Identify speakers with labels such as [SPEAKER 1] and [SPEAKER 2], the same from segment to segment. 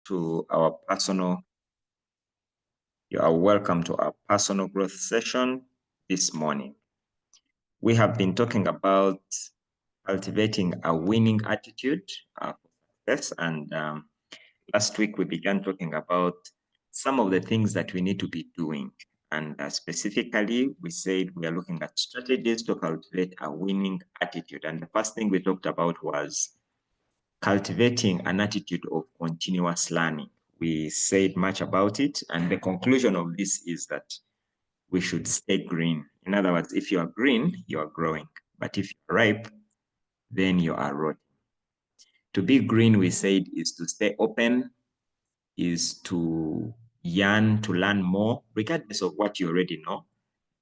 [SPEAKER 1] to our welcome to our personal growth session this morning. We have been talking about cultivating a winning attitude for success, and last week we began talking about some of the things that we need to be doing, and specifically we said we are looking at strategies to cultivate a winning attitude. And the first thing we talked about was cultivating an attitude of continuous learning. We said much about it, and the conclusion of this is that we should stay green. In other words, if you are green, you are growing. But if you're ripe, then you are rotting. To be green, we said, is to stay open, is to yearn to learn more, regardless of what you already know,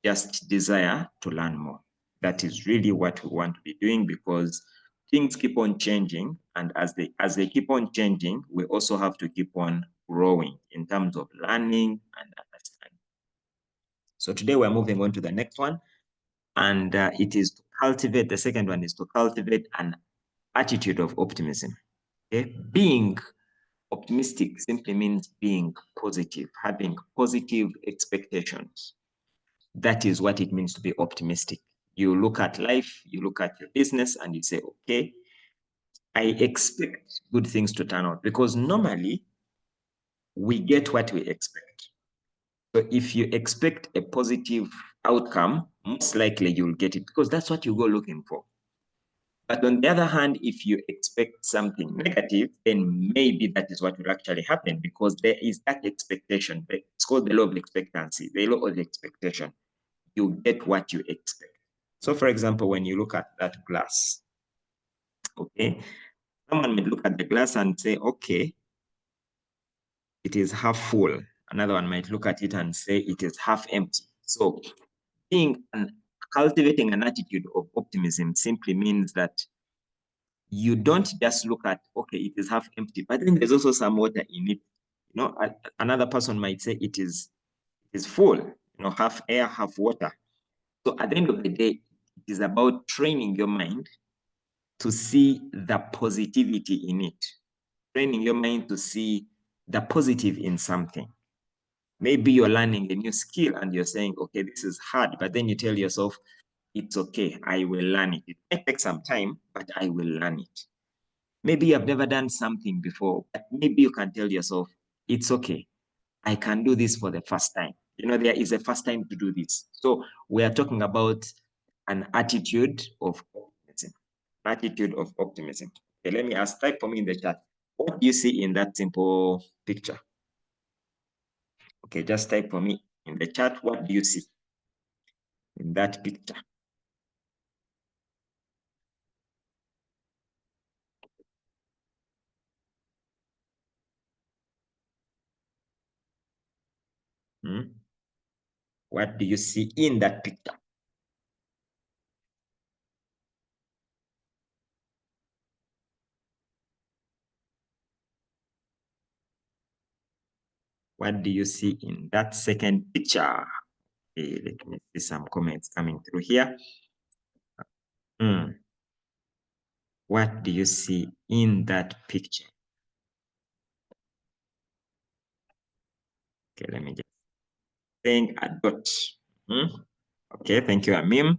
[SPEAKER 1] just desire to learn more. That is really what we want to be doing, because things keep on changing, and as they keep on changing, we also have to keep on growing in terms of learning and understanding. So today we're moving on to the next one, and it is to cultivate. The second one is to cultivate an attitude of optimism. Okay, being optimistic simply means being positive, having positive expectations. That is what it means to be optimistic. You look at life, you look at your business, and you say, okay, I expect good things to turn out, because normally we get what we expect. So if you expect a positive outcome, most likely you'll get it, because that's what you go looking for. But on the other hand, if you expect something negative, then maybe that is what will actually happen, because there is that expectation. It's called the law of expectancy, the law of expectation. You get what you expect. So for example, when you look at that glass, okay, someone may look at the glass and say, okay, it is half full. Another one might look at it and say it is half empty. So cultivating an attitude of optimism simply means that you don't just look at, okay, it is half empty, but then there's also some water in it. You know, another person might say it is full, you know, half air, half water. So at the end of the day, it is about training your mind to see the positivity in it, training your mind to see the positive in something. Maybe you're learning a new skill and you're saying, okay, this is hard, but then you tell yourself, it's okay, I will learn it. It might take some time, but I will learn it. Maybe you have never done something before, but maybe you can tell yourself, it's okay, I can do this for the first time. You know, there is a first time to do this. So we are talking about an attitude of optimism. Attitude of optimism. Okay, let me ask, type for me in the chat. What do you see in that simple picture? Okay, just type for me in the chat. What do you see in that picture? What do you see in that picture? What do you see in that second picture? Okay, let me see some comments coming through here. What do you see in that picture? Okay, let me just think a dot. Okay, thank you, Amim.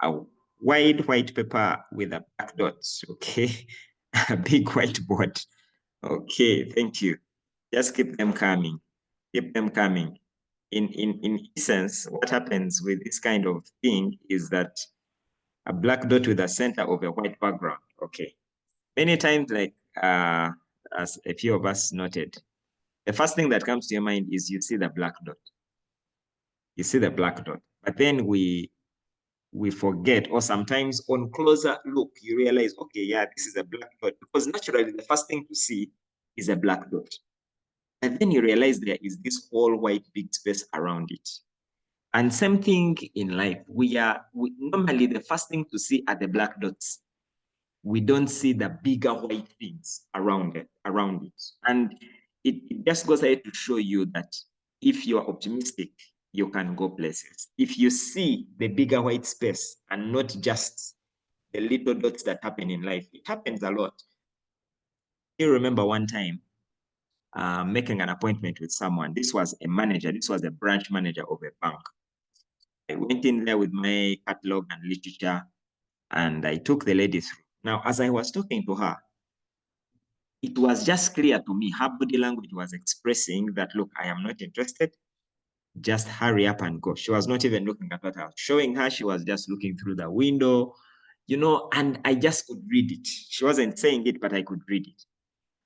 [SPEAKER 1] A wide white paper with a black dots. Okay, a big whiteboard. Okay, thank you. Just keep them coming. Keep them coming. In essence, what happens with this kind of thing is that a black dot with a center of a white background. Okay. Many times, like as a few of us noted, the first thing that comes to your mind is you see the black dot. You see the black dot. But then we forget, or sometimes on closer look, you realize, okay, yeah, this is a black dot. Because naturally, the first thing to see is a black dot. And then you realize there is this whole white big space around it. And same thing in life. Normally the first thing to see are the black dots. We don't see the bigger white things around it. And it just goes ahead to show you that if you're optimistic, you can go places. If you see the bigger white space and not just the little dots that happen in life, it happens a lot. You remember one time making an appointment with someone. This was a manager. This was a branch manager of a bank. I went in there with my catalog and literature, and I took the lady through. Now, as I was talking to her, it was just clear to me, her body language was expressing that, look, I am not interested. Just hurry up and go. She was not even looking at what I was showing her. She was just looking through the window, and I just could read it. She wasn't saying it, but I could read it.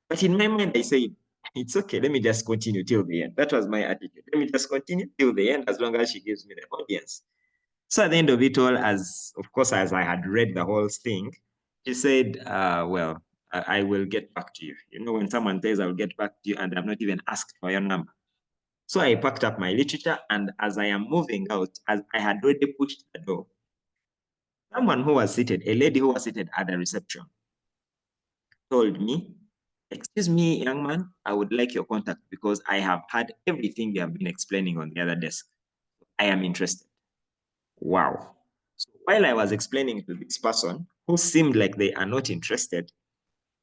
[SPEAKER 1] But in my mind, I said, it's okay. Let me just continue till the end. That was my attitude. Let me just continue till the end as long as she gives me the audience. So at the end of it all, as I had read the whole thing, she said, well, I will get back to you. When someone says I'll get back to you and I've not even asked for your number. So I packed up my literature, and as I am moving out, as I had already pushed the door, someone who was seated, a lady who was seated at the reception, told me, excuse me, young man, I would like your contact because I have heard everything you have been explaining on the other desk. I am interested. Wow. So while I was explaining to this person who seemed like they are not interested,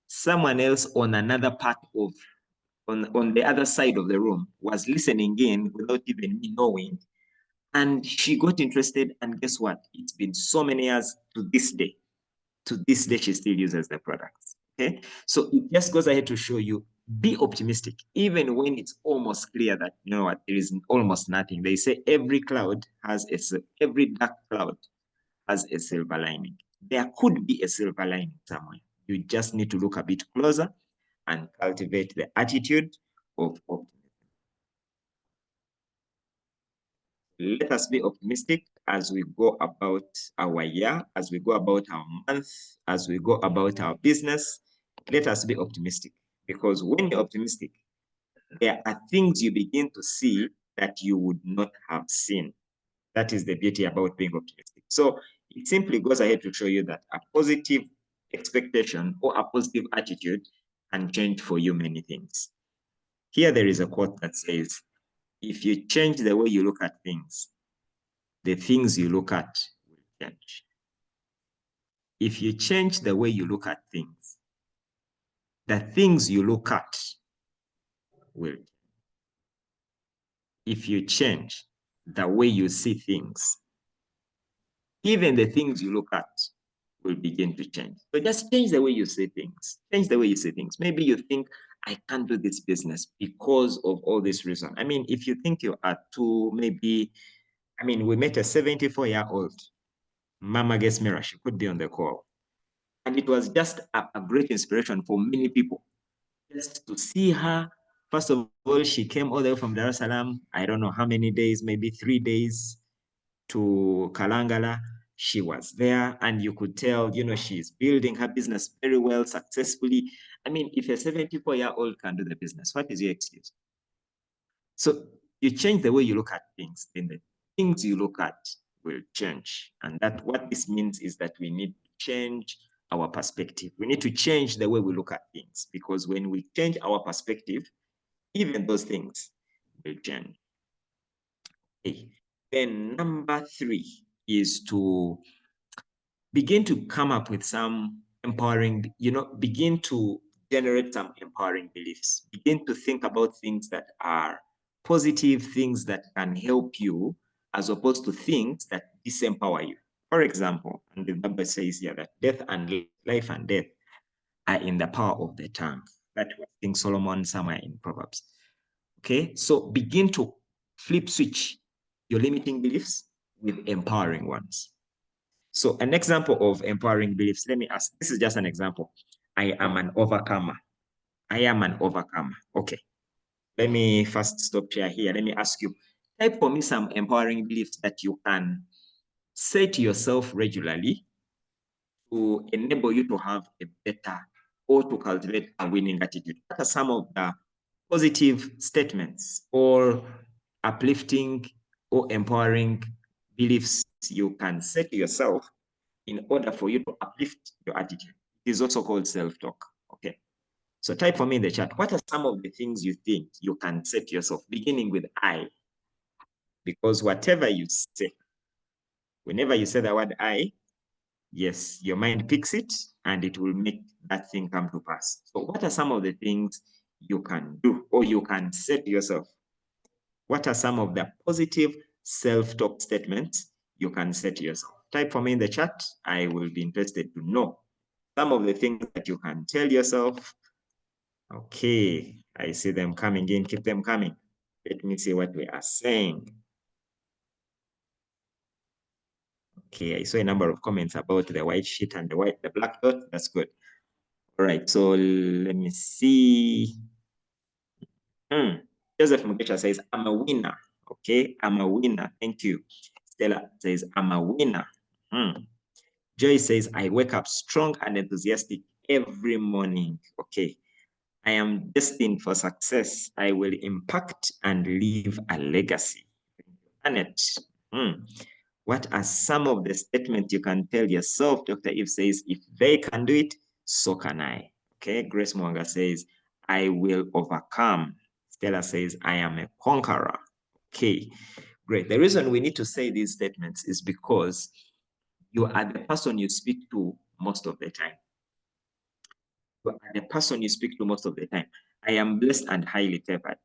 [SPEAKER 1] someone else on another part of, on the other side of the room was listening in without even me knowing. And she got interested, and guess what? It's been so many years to this day. To this day, she still uses the products. Okay, so it just goes ahead to show you, be optimistic, even when it's almost clear that what, there is almost nothing. They say every dark cloud has a silver lining. There could be a silver lining somewhere. You just need to look a bit closer and cultivate the attitude of optimism. Let us be optimistic as we go about our year, as we go about our month, as we go about our business. Let us be optimistic, because when you're optimistic, there are things you begin to see that you would not have seen. That is the beauty about being optimistic. So it simply goes ahead to show you that a positive expectation or a positive attitude can change for you many things. Here there is a quote that says, if you change the way you look at things, the things you look at will change. If you change the way you look at things, the things you look at will change. If you change the way you see things, even the things you look at will begin to change. So just change the way you see things. Change the way you see things. Maybe you think, I can't do this business because of all this reason. I mean, if you think you are we met a 74-year-old, Mama Gesmira, she could be on the call. And it was just a great inspiration for many people. Just to see her, first of all, she came all the way from Dar es Salaam, I don't know how many days, maybe 3 days, to Kalangala. She was there, and you could tell, she's building her business very well, successfully. I mean, if a 74-year-old can do the business, what is your excuse? So you change the way you look at things, then the things you look at will change. And that what this means is that we need to change our perspective. We need to change the way we look at things, because when we change our perspective, even those things will change. Okay. Then number 3 is to begin to come up with some empowering, begin to generate some empowering beliefs. Begin to think about things that are positive, things that can help you, as opposed to things that disempower you. For example, and the Bible says here that life and death are in the power of the tongue. That was King Solomon somewhere in Proverbs. Okay, so begin to flip switch your limiting beliefs with empowering ones. So an example of empowering beliefs, let me ask, this is just an example. I am an overcomer. I am an overcomer. Okay. Let me first stop here. Let me ask you, type for me some empowering beliefs that you can say to yourself regularly to enable you to have a better or to cultivate a winning attitude. What are some of the positive statements or uplifting or empowering beliefs you can say to yourself in order for you to uplift your attitude? It is also called self-talk. Okay. So type for me in the chat, what are some of the things you think you can say to yourself, beginning with I? Because whatever you say, whenever you say the word I, yes, your mind picks it and it will make that thing come to pass. So what are some of the things you can do or you can say to yourself? What are some of the positive self-talk statements you can say to yourself? Type for me in the chat. I will be interested to know some of the things that you can tell yourself. Okay, I see them coming in. Keep them coming. Let me see what we are saying. Okay, I saw a number of comments about the white sheet and the black dot. That's good. All right, so let me see. Joseph Mugisha says, I'm a winner. Okay, I'm a winner. Thank you. Stella says, I'm a winner. Joy says, I wake up strong and enthusiastic every morning. Okay. I am destined for success. I will impact and leave a legacy. Annette, what are some of the statements you can tell yourself? Dr. Eve says, if they can do it, so can I. Okay. Grace Mwanga says, I will overcome. Stella says, I am a conqueror. Okay. Great. The reason we need to say these statements is because you are the person you speak to most of the time. You are the person you speak to most of the time. I am blessed and highly favored.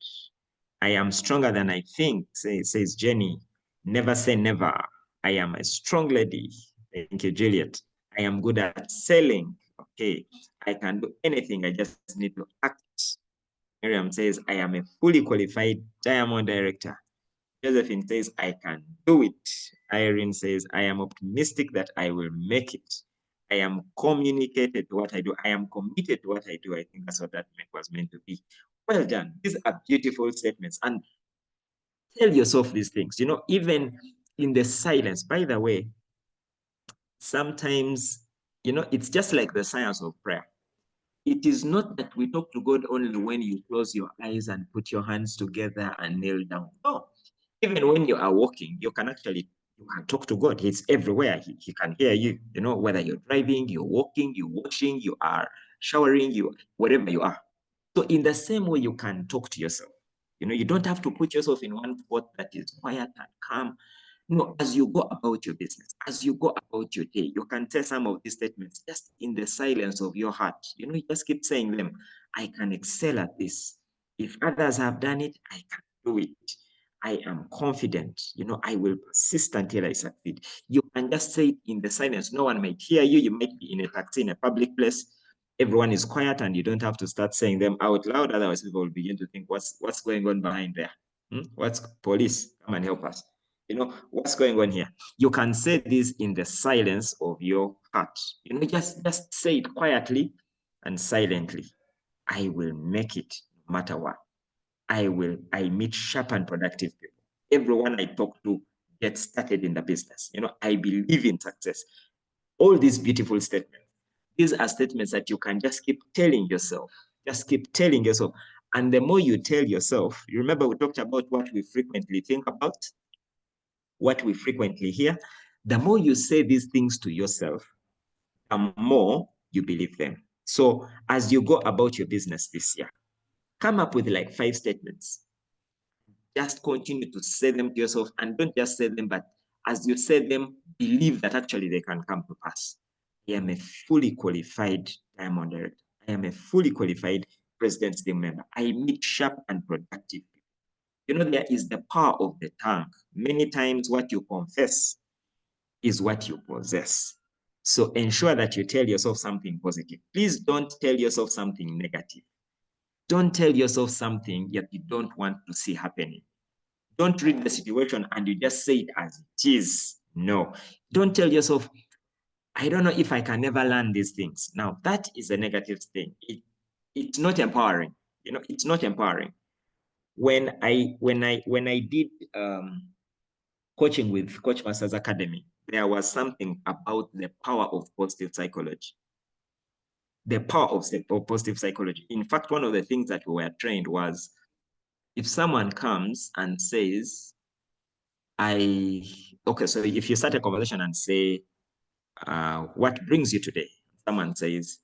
[SPEAKER 1] I am stronger than I think, says Jenny. Never say never. I am a strong lady. Thank you, Juliet. I am good at selling. Okay. I can do anything. I just need to act. Miriam says, I am a fully qualified diamond director. Josephine says, I can do it. Irene says, I am optimistic that I will make it. I am communicated to what I do. I am committed to what I do. I think that's what that was meant to be. Well done. These are beautiful statements. And tell yourself these things, even in the silence. By the way, sometimes, it's just like the science of prayer. It is not that we talk to God only when you close your eyes and put your hands together and kneel down. No, even when you are walking, you can talk to God. He's everywhere. He can hear you, whether you're driving, you're walking, you're washing, you are showering, wherever you are. So in the same way, you can talk to yourself. You don't have to put yourself in one spot that is quiet and calm. No, as you go about your business, as you go about your day, you can tell some of these statements just in the silence of your heart. You just keep saying them. I can excel at this. If others have done it, I can do it. I am confident. I will persist until I succeed. You can just say it in the silence. No one might hear you. You might be in a taxi in a public place. Everyone is quiet and you don't have to start saying them out loud. Otherwise, people will begin to think, what's going on behind there? What's police? Come and help us. What's going on here? You can say this in the silence of your heart. Just say it quietly and silently. I will make it no matter what. I meet sharp and productive people. Everyone I talk to gets started in the business. I believe in success. All these beautiful statements. These are statements that you can just keep telling yourself. Just keep telling yourself. And the more you tell yourself, you remember we talked about what we frequently think about, what we frequently hear. The more you say these things to yourself, the more you believe them. So as you go about your business this year, come up with like 5 statements. Just continue to say them to yourself, and don't just say them, but as you say them, believe that actually they can come to pass. I am a fully qualified diamond director. I am a fully qualified president's team member. I meet sharp and productive people. There is the power of the tongue. Many times what you confess is what you possess. So ensure that you tell yourself something positive. Please don't tell yourself something negative. Don't tell yourself something that you don't want to see happening. Don't read the situation and you just say it as it is. No. Don't tell yourself, I don't know if I can never learn these things. Now, that is a negative thing. It's not empowering. It's not empowering. When I did coaching with Coach Masters Academy, there was something about the power of positive psychology. The power of positive psychology. In fact, one of the things that we were trained was if someone comes and says, so if you start a conversation and say, what brings you today? Someone says,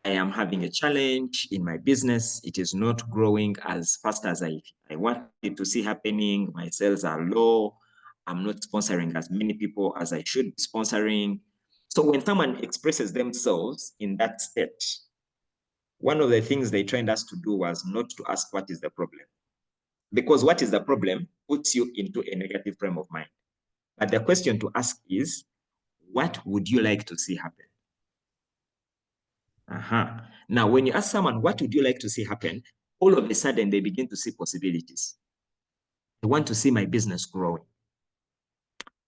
[SPEAKER 1] I am having a challenge in my business. It is not growing as fast as I wanted to see happening. My sales are low. I'm not sponsoring as many people as I should be sponsoring. So when someone expresses themselves in that state, one of the things they trained us to do was not to ask what is the problem. Because what is the problem puts you into a negative frame of mind. But the question to ask is, what would you like to see happen? Now, when you ask someone, what would you like to see happen? All of a sudden, they begin to see possibilities. I want to see my business growing.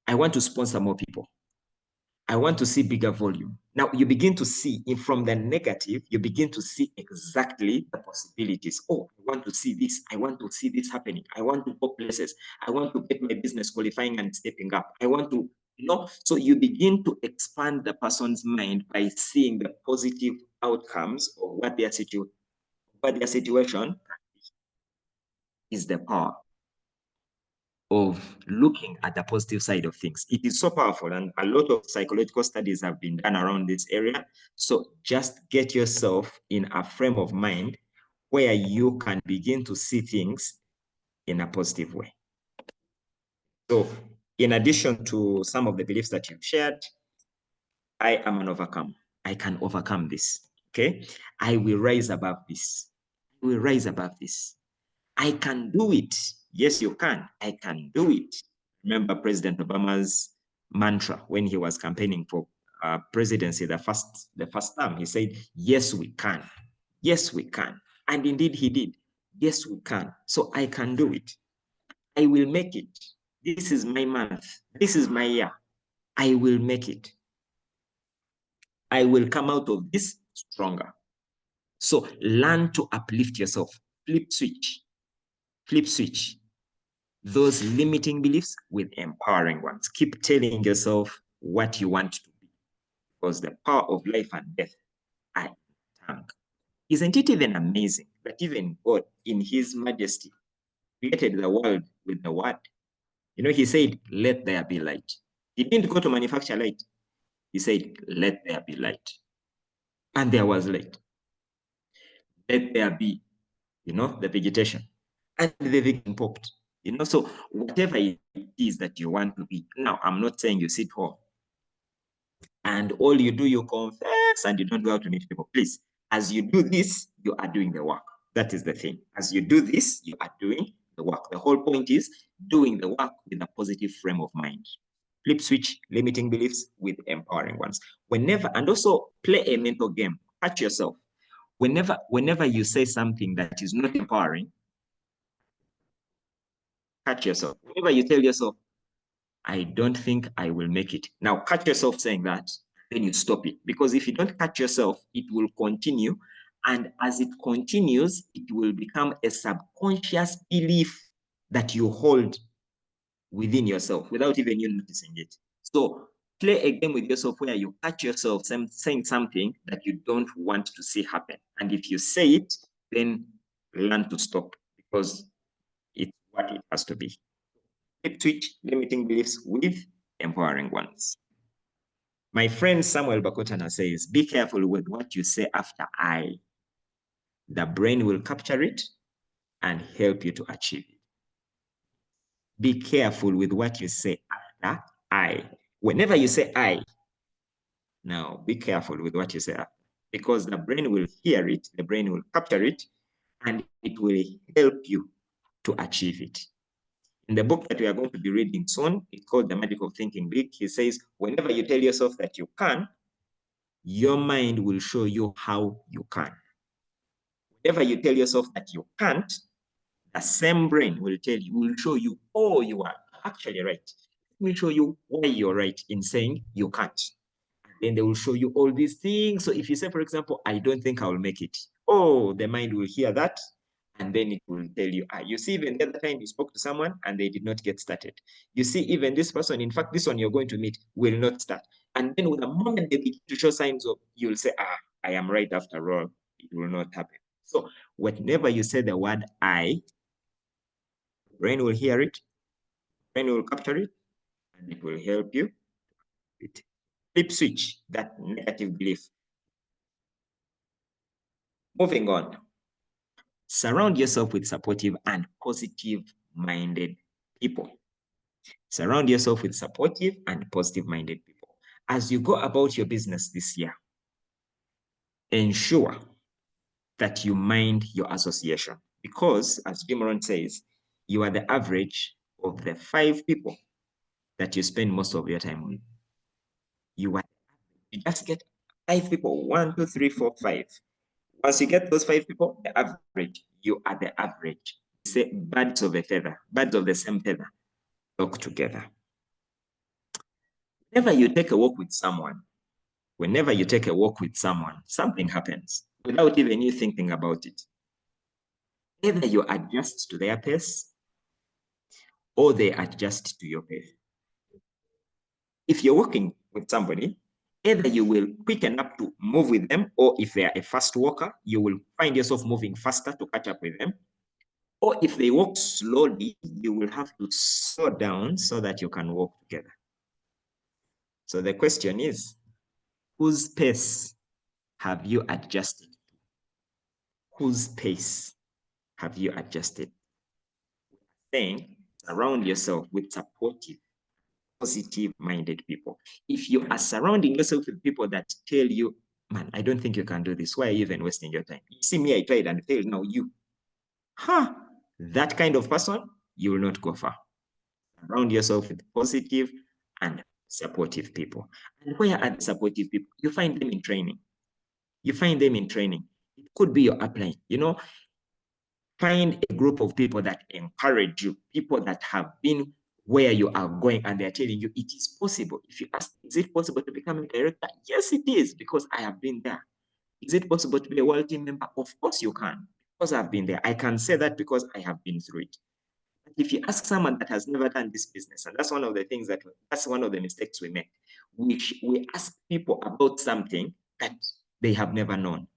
[SPEAKER 1] I want to sponsor more people. I want to see bigger volume. Now you begin to see from the negative, you begin to see exactly the possibilities. Oh, I want to see this. I want to see this happening. I want to go places. I want to get my business qualifying and stepping up. I want to, so you begin to expand the person's mind by seeing the positive outcomes of what their situation is. The power of looking at the positive side of things. It is so powerful, and a lot of psychological studies have been done around this area. So just get yourself in a frame of mind where you can begin to see things in a positive way. So in addition to some of the beliefs that you've shared, I am an overcomer. I can overcome this, okay? I will rise above this. I will rise above this. I can do it. Yes, you can. I can do it. Remember President Obama's mantra when he was campaigning for presidency the first time. He said, yes, we can. Yes, we can. And indeed he did. Yes, we can. So I can do it. I will make it. This is my month. This is my year. I will make it. I will come out of this stronger. So learn to uplift yourself. Flip switch. Flip switch those limiting beliefs with empowering ones. Keep telling yourself what you want to be, because the power of life and death are in the tongue. Isn't it even amazing that even God, in his majesty, created the world with the word? He said, let there be light. He didn't go to manufacture light. He said, let there be light. And there was light. Let there be, the vegetation. And the vegetation popped. So whatever it is that you want to be. Now, I'm not saying you sit home and all you do, you confess and you don't go out to meet people. Please, as you do this, you are doing the work. That is the thing. As you do this, you are doing the work. The whole point is doing the work with a positive frame of mind. Flip switch limiting beliefs with empowering ones. And also play a mental game. Catch yourself. Whenever you say something that is not empowering, catch yourself. Whenever you tell yourself, I don't think I will make it. Now, catch yourself saying that, then you stop it. Because if you don't catch yourself, it will continue. And as it continues, it will become a subconscious belief that you hold within yourself without even you noticing it. So play a game with yourself where you catch yourself saying something that you don't want to see happen. And if you say it, then learn to stop, because it's what it has to be. Flip switch limiting beliefs with empowering ones. My friend Samuel Bakotana says, be careful with what you say after I. The brain will capture it and help you to achieve it. Be careful with what you say after I. Whenever you say I, now be careful with what you say after, because the brain will hear it, the brain will capture it, and it will help you to achieve it. In the book that we are going to be reading soon, it's called The Magic of Thinking Big. He says, whenever you tell yourself that you can, your mind will show you how you can. Whenever you tell yourself that you can't, the same brain will show you, oh, you are actually right. It will show you why you're right in saying you can't. Then they will show you all these things. So if you say, for example, I don't think I will make it. Oh, the mind will hear that. And then it will tell you, you see, even the other time you spoke to someone and they did not get started. You see, even this person, in fact, this one you're going to meet will not start. And then with the moment they begin to show signs of, you'll say, I am right after all. It will not happen. So whenever you say the word I, brain will hear it, brain will capture it, and it will help you with it. Flip switch that negative belief. Moving on. Surround yourself with supportive and positive-minded people. Surround yourself with supportive and positive-minded people. As you go about your business this year, ensure that you mind your association. Because, as Jim Rohn says, you are the average of the 5 people that you spend most of your time with. You just get 5 people, 1, 2, 3, 4, 5. Once you get those 5 people, the average, you are the average. You say birds of a feather, birds of the same feather, flock together. Whenever you take a walk with someone, something happens without even you thinking about it. Either you adjust to their pace or they adjust to your pace. If you're walking with somebody, either you will quicken up to move with them, or if they are a fast walker, you will find yourself moving faster to catch up with them. Or if they walk slowly, you will have to slow down so that you can walk together. So the question is, whose pace have you adjusted? Whose pace have you adjusted? Saying, surround yourself with supportive, positive-minded people. If you are surrounding yourself with people that tell you, man, I don't think you can do this, why are you even wasting your time? You see me, I tried and failed, now you. That kind of person, you will not go far. Surround yourself with positive and supportive people. And where are the supportive people? You find them in training. It could be your upline. Find a group of people that encourage you, people that have been where you are going, and they're telling you it is possible. If you ask, is it possible to become a director? Yes, it is, because I have been there. Is it possible to be a world team member? Of course you can, because I've been there. I can say that because I have been through it. But if you ask someone that has never done this business, and that's one of the mistakes we make. We ask people about something that they have never known.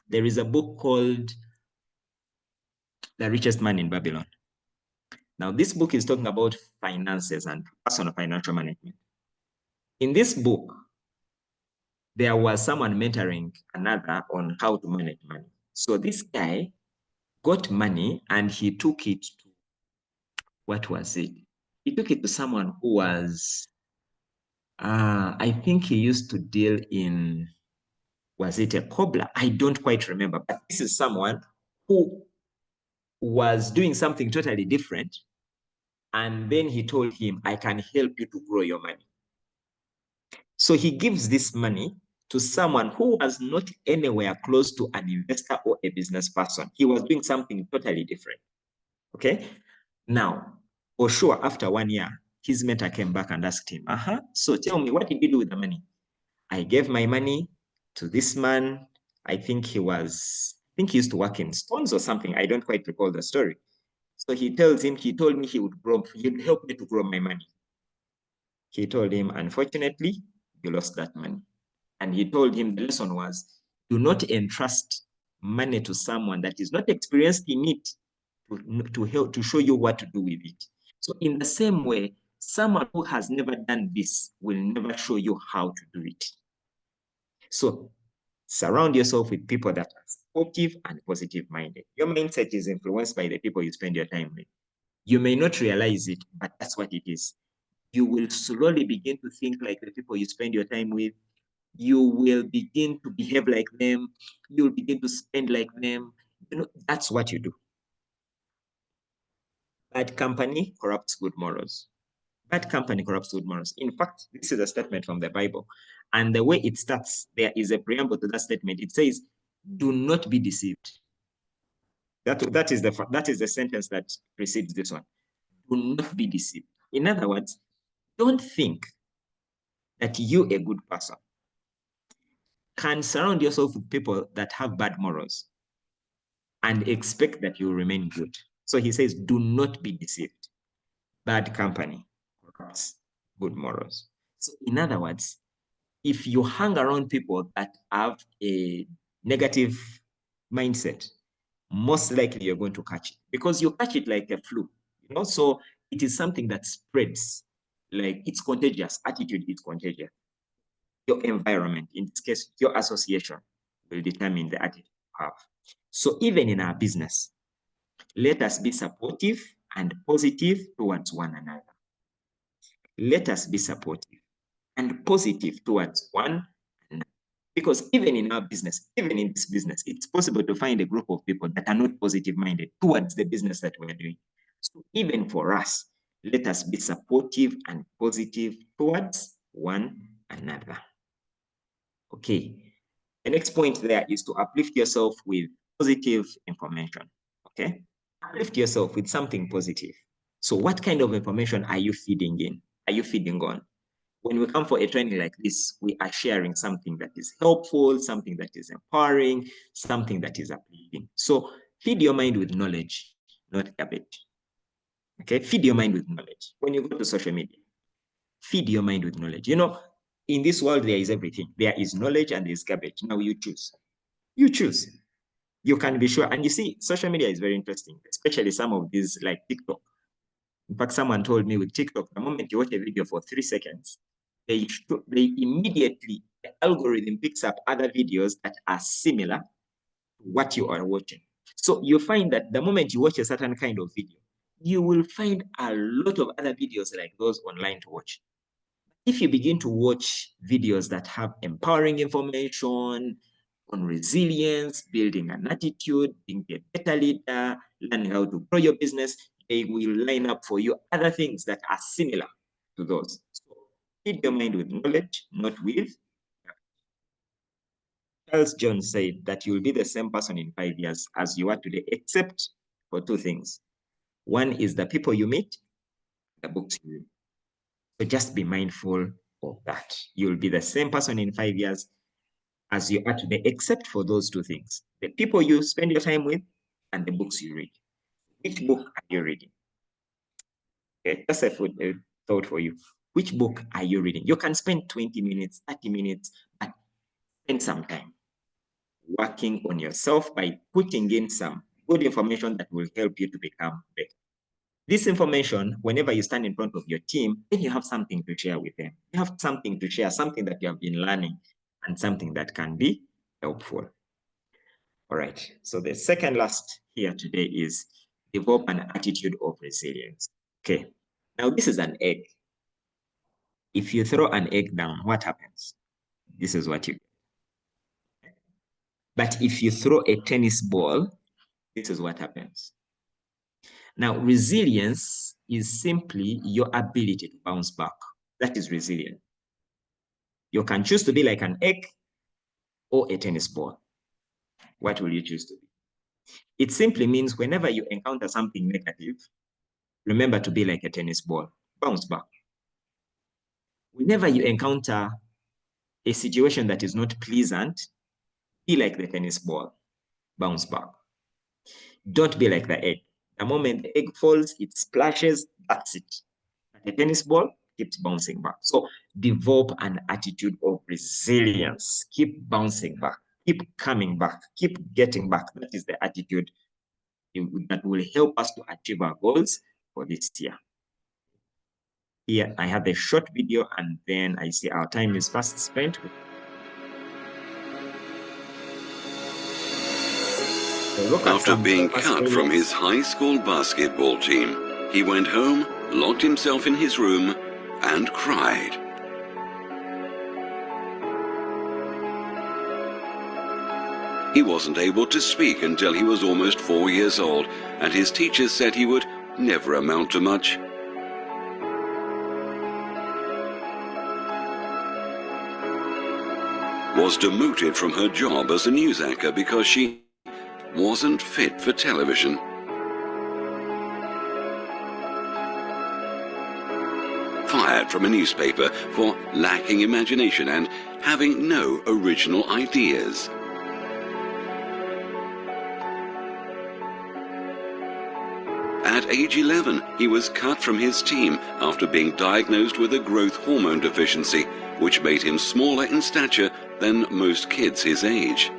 [SPEAKER 1] There is a book called The Richest Man in Babylon. Now, this book is talking about finances and personal financial management. In this book, there was someone mentoring another on how to manage money. So this guy got money and he took it to, what was it? He took it to someone who was, I think he used to deal in, was it a cobbler? I don't quite remember, but this is someone who was doing something totally different. And then he told him, I can help you to grow your money. So he gives this money to someone who was not anywhere close to an investor or a business person. He was doing something totally different. Okay. Now, for sure, after 1 year, his mentor came back and asked him, so tell me, what did you do with the money? I gave my money to this man. I think he used to work in Stones or something. I don't quite recall the story. So he told me he'd help me to grow my money. He told him, unfortunately, you lost that money. And he told him the lesson was, do not entrust money to someone that is not experienced in it to show you what to do with it. So in the same way, someone who has never done this will never show you how to do it. So surround yourself with people that are supportive and positive-minded. Your mindset is influenced by the people you spend your time with. You may not realize it, but that's what it is. You will slowly begin to think like the people you spend your time with. You will begin to behave like them. You'll begin to spend like them. That's what you do. Bad company corrupts good morals. Bad company corrupts good morals. In fact, this is a statement from the Bible. And the way it starts, there is a preamble to that statement. It says, do not be deceived. That is the sentence that precedes this one. Do not be deceived. In other words, don't think that you, a good person, can surround yourself with people that have bad morals and expect that you will remain good. So he says, do not be deceived. Bad company corrupts good morals. So in other words, if you hang around people that have a negative mindset, most likely you're going to catch it, because you catch it like a flu. So it is something that spreads, like it's contagious. Attitude is contagious. Your environment, in this case, your association, will determine the attitude you have. So even in our business, let us be supportive and positive towards one another. Let us be supportive and positive towards one another. Because even in our business, even in this business, it's possible to find a group of people that are not positive-minded towards the business that we're doing. So even for us, let us be supportive and positive towards one another. Okay. The next point there is to uplift yourself with positive information. Okay. Uplift yourself with something positive. So what kind of information are you feeding in? Are you feeding on? When we come for a training like this, we are sharing something that is helpful, something that is empowering, something that is uplifting. So feed your mind with knowledge, not garbage. Okay, feed your mind with knowledge. When you go to social media, feed your mind with knowledge. You know, in this world, there is everything. There is knowledge and there's garbage. Now you choose. You choose. You can be sure. And you see, social media is very interesting, especially some of these like TikTok. In fact, someone told me with TikTok, the moment you watch a video for 3 seconds, they immediately, the algorithm picks up other videos that are similar to what you are watching. So you find that the moment you watch a certain kind of video, you will find a lot of other videos like those online to watch. If you begin to watch videos that have empowering information on resilience, building an attitude, being a better leader, learning how to grow your business, they will line up for you other things that are similar to those. So feed your mind with knowledge, not with. Charles Jones said that you will be the same person in 5 years as you are today, except for 2 things. One is the people you meet, the books you read. So just be mindful of that. You'll be the same person in 5 years as you are today, except for those 2 things: the people you spend your time with and the books you read. Which book are you reading? Okay, that's a thought for you. Which book are you reading? You can spend 20 minutes, 30 minutes, but spend some time working on yourself by putting in some good information that will help you to become better. This information, whenever you stand in front of your team, then you have something to share with them. You have something to share, something that you have been learning, and something that can be helpful. All right, so the second last here today is develop an attitude of resilience. Okay, now this is an egg. If you throw an egg down, what happens? This is what you get. But if you throw a tennis ball, this is what happens. Now, resilience is simply your ability to bounce back. That is resilient. You can choose to be like an egg or a tennis ball. What will you choose to be? It simply means whenever you encounter something negative, remember to be like a tennis ball. Bounce back. Whenever you encounter a situation that is not pleasant, be like the tennis ball. Bounce back. Don't be like the egg. The moment the egg falls, it splashes, that's it. The tennis ball keeps bouncing back. So develop an attitude of resilience. Keep bouncing back. Keep coming back. Keep getting back. That is the attitude that will help us to achieve our goals for this year. Here, I have a short video, and then I see our time is fast spent.
[SPEAKER 2] After being cut from his high school basketball team, he went home, locked himself in his room, and cried. He wasn't able to speak until he was almost 4 years old, and his teachers said he would never amount to much. Was demoted from her job as a news anchor because she wasn't fit for television. Fired from a newspaper for lacking imagination and having no original ideas. At age 11, he was cut from his team after being diagnosed with a growth hormone deficiency, which made him smaller in stature than most kids his age.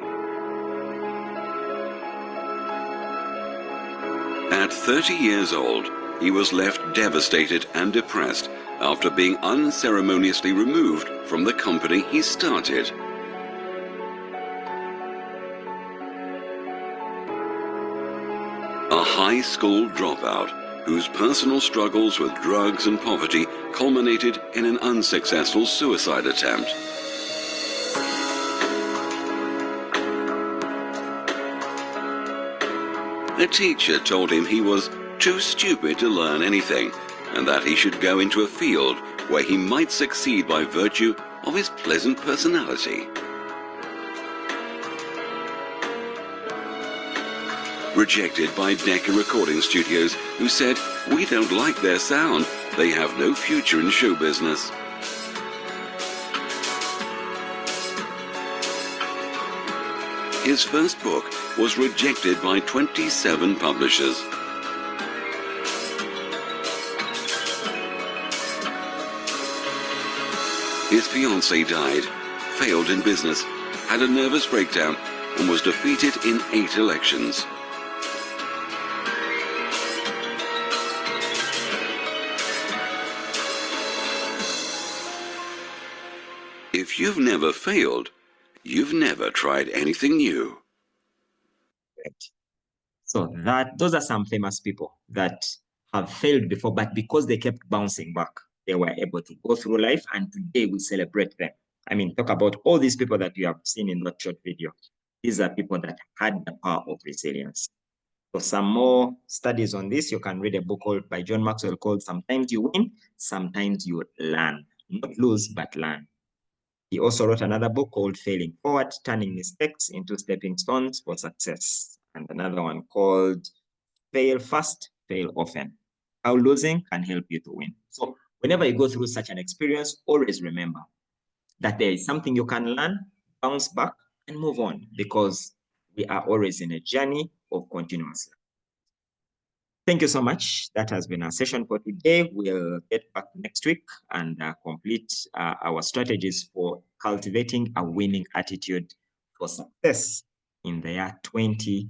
[SPEAKER 2] At 30 years old, he was left devastated and depressed after being unceremoniously removed from the company he started. A high school dropout whose personal struggles with drugs and poverty culminated in an unsuccessful suicide attempt. A teacher told him he was too stupid to learn anything, and that he should go into a field where he might succeed by virtue of his pleasant personality. Rejected by Decca Recording Studios, who said, "We don't like their sound. They have no future in show business." His first book was rejected by 27 publishers. His fiancée died, failed in business, had a nervous breakdown, and was defeated in 8 elections. If you've never failed, you've never tried anything new.
[SPEAKER 1] So those are some famous people that have failed before, but because they kept bouncing back, they were able to go through life, and today we celebrate them. I mean, talk about all these people that you have seen in that short video. These are people that had the power of resilience. For some more studies on this, you can read a book by John Maxwell called Sometimes You Win, Sometimes You Learn. Not lose, but learn. He also wrote another book called Failing Forward, Turning Mistakes into Stepping Stones for Success. And another one called Fail Fast, Fail Often. How losing can help you to win. So whenever you go through such an experience, always remember that there is something you can learn, bounce back, and move on, because we are always in a journey of continuous learning. Thank you so much. That has been our session for today. We'll get back next week and complete our strategies for cultivating a winning attitude for success in the year 2020.